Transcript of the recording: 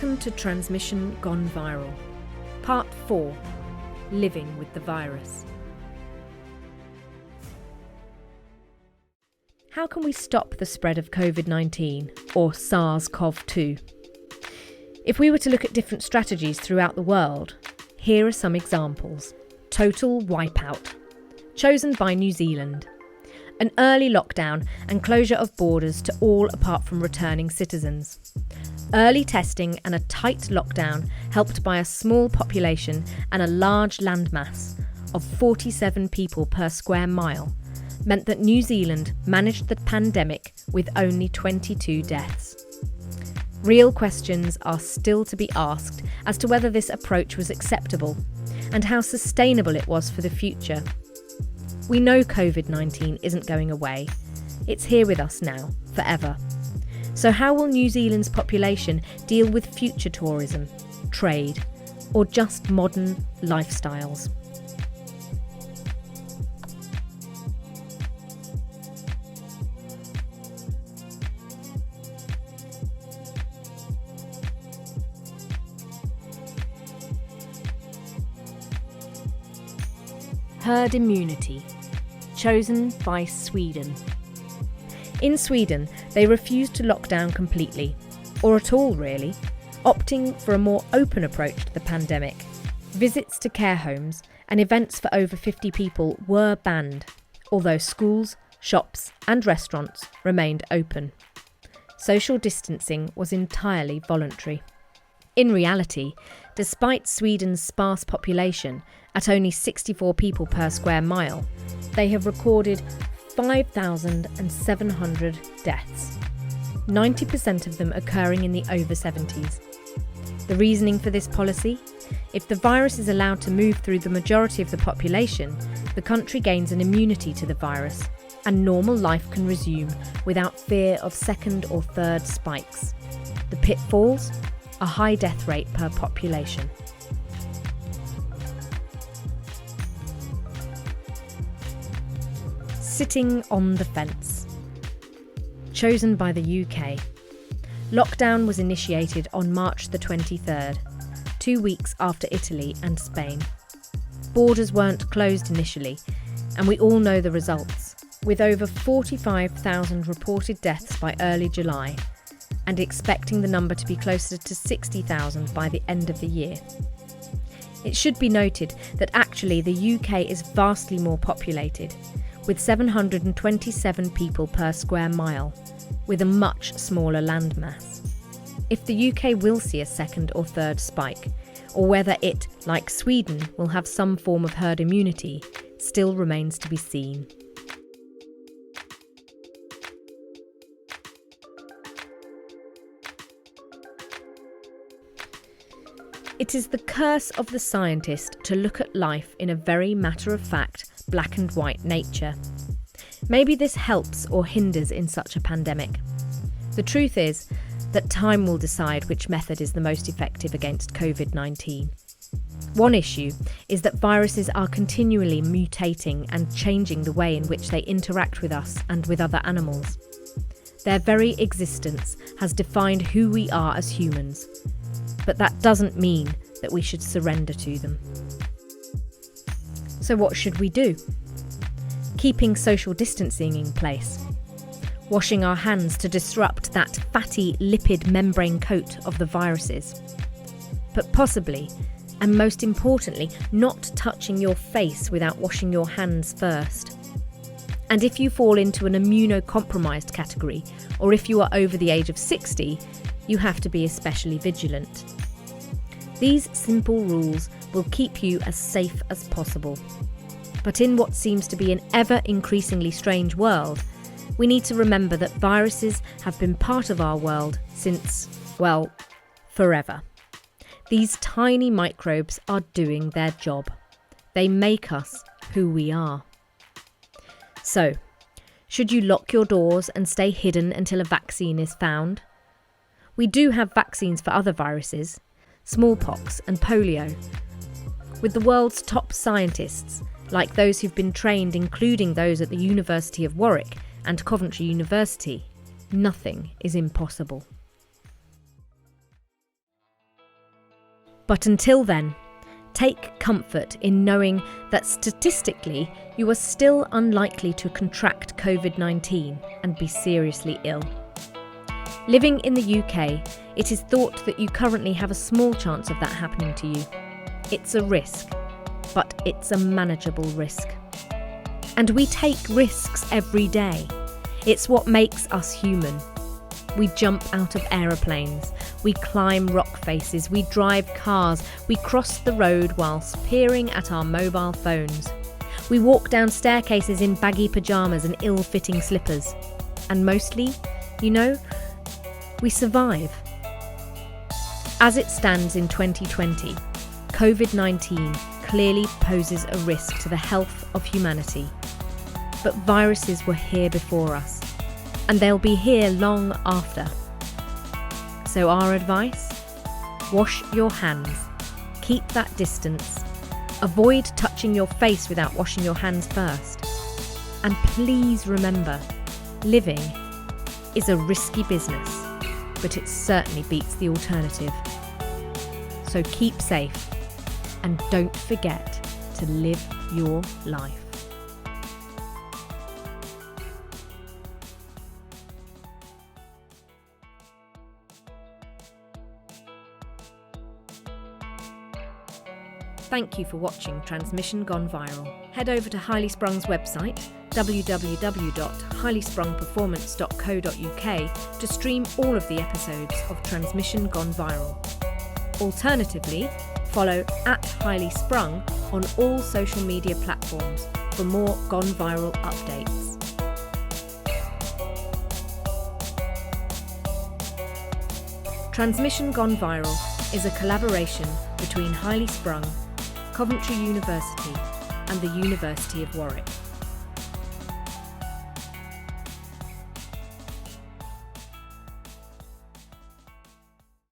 Welcome to Transmission Gone Viral, Part 4, Living with the Virus. How can we stop the spread of COVID-19, or SARS-CoV-2? If we were to look at different strategies throughout the world, here are some examples. Total wipeout, chosen by New Zealand. An early lockdown and closure of borders to all apart from returning citizens. Early testing and a tight lockdown, helped by a small population and a large landmass of 47 people per square mile, meant that New Zealand managed the pandemic with only 22 deaths. Real questions are still to be asked as to whether this approach was acceptable and how sustainable it was for the future. We know COVID-19 isn't going away. It's here with us now, forever. So how will New Zealand's population deal with future tourism, trade, or just modern lifestyles? Herd immunity, chosen by Sweden. In Sweden, they refused to lock down completely, or at all really, opting for a more open approach to the pandemic. Visits to care homes and events for over 50 people were banned, although schools, shops and restaurants remained open. Social distancing was entirely voluntary. In reality, despite Sweden's sparse population at only 64 people per square mile, they have recorded 5,700 deaths, 90% of them occurring in the over 70s. The reasoning for this policy? If the virus is allowed to move through the majority of the population, the country gains an immunity to the virus, and normal life can resume without fear of second or third spikes. The pitfalls? A high death rate per population. Sitting on the fence. Chosen by the UK. Lockdown was initiated on March the 23rd, 2 weeks after Italy and Spain. Borders weren't closed initially, and we all know the results, with over 45,000 reported deaths by early July, and expecting the number to be closer to 60,000 by the end of the year. It should be noted that actually the UK is vastly more populated, with 727 people per square mile, with a much smaller landmass. If the UK will see a second or third spike, or whether it, like Sweden, will have some form of herd immunity, still remains to be seen. It is the curse of the scientist to look at life in a very matter-of-fact, black and white nature. Maybe this helps or hinders in such a pandemic. The truth is that time will decide which method is the most effective against COVID-19. One issue is that viruses are continually mutating and changing the way in which they interact with us and with other animals. Their very existence has defined who we are as humans. But that doesn't mean that we should surrender to them. So what should we do? Keeping social distancing in place. Washing our hands to disrupt that fatty lipid membrane coat of the viruses. But possibly, and most importantly, not touching your face without washing your hands first. And if you fall into an immunocompromised category, or if you are over the age of 60, you have to be especially vigilant. These simple rules will keep you as safe as possible. But in what seems to be an ever increasingly strange world, we need to remember that viruses have been part of our world since, well, forever. These tiny microbes are doing their job. They make us who we are. So, should you lock your doors and stay hidden until a vaccine is found? We do have vaccines for other viruses, smallpox and polio. With the world's top scientists, like those who've been trained, including those at the University of Warwick and Coventry University, nothing is impossible. But until then, take comfort in knowing that statistically you are still unlikely to contract COVID-19 and be seriously ill. Living in the UK, it is thought that you currently have a small chance of that happening to you. It's a risk, but it's a manageable risk. And we take risks every day. It's what makes us human. We jump out of aeroplanes, we climb rock faces, we drive cars, we cross the road whilst peering at our mobile phones. We walk down staircases in baggy pyjamas and ill-fitting slippers. And mostly, we survive. As it stands in 2020, COVID-19 clearly poses a risk to the health of humanity. But viruses were here before us, and they'll be here long after. So our advice? Wash your hands, keep that distance, avoid touching your face without washing your hands first. And please remember, living is a risky business, but it certainly beats the alternative. So keep safe and don't forget to live your life. Thank you for watching Transmission Gone Viral. Head over to Highly Sprung's website, www.highlysprungperformance.co.uk, to stream all of the episodes of Transmission Gone Viral. Alternatively, follow @HighlySprung on all social media platforms for more Gone Viral updates. Transmission Gone Viral is a collaboration between Highly Sprung, Coventry University and the University of Warwick.